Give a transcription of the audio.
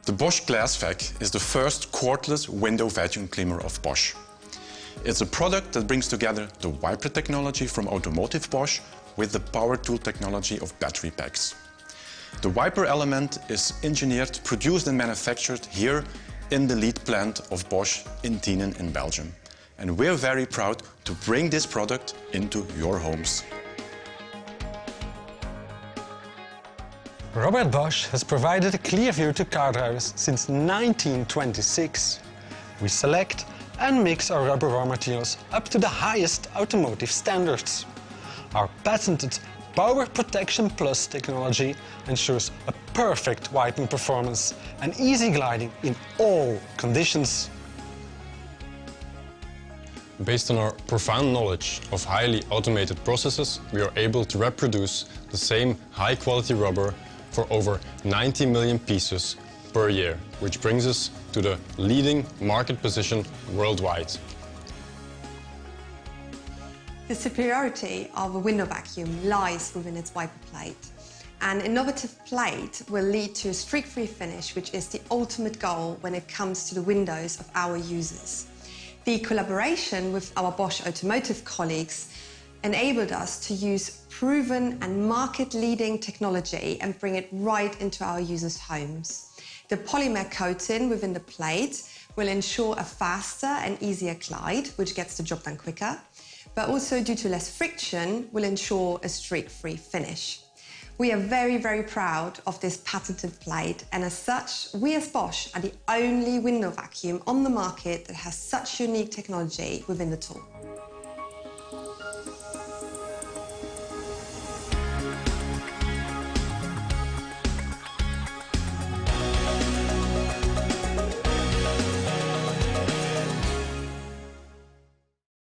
The Bosch GlassVAC is the first cordless window vacuum cleaner of Bosch. It's a product that brings together the wiper technology from Automotive Bosch with the power tool technology of battery packs. The wiper element is engineered, produced and manufactured here in the lead plant of Bosch in Tienen in Belgium. And we're very proud to bring this product into your homes. Robert Bosch has provided a clear view to car drivers since 1926. We select and mix our rubber raw materials up to the highest automotive standards. Our patented Power Protection Plus technology ensures a perfect wiping performance and easy gliding in all conditions. Based on our profound knowledge of highly automated processes, we are able to reproduce the same high-quality rubber for over 90 million pieces per year, which brings us to the leading market position worldwide. The superiority of a window vacuum lies within its wiper plate. An innovative plate will lead to a streak-free finish, which is the ultimate goal when it comes to the windows of our users. The collaboration with our Bosch Automotive colleagues enabled us to use proven and market-leading technology and bring it right into our users' homes. The polymer coating within the plate will ensure a faster and easier glide, which gets the job done quicker, but also due to less friction will ensure a streak-free finish. We are very, very proud of this patented plate, and as such, we as Bosch are the only window vacuum on the market that has such unique technology within the tool.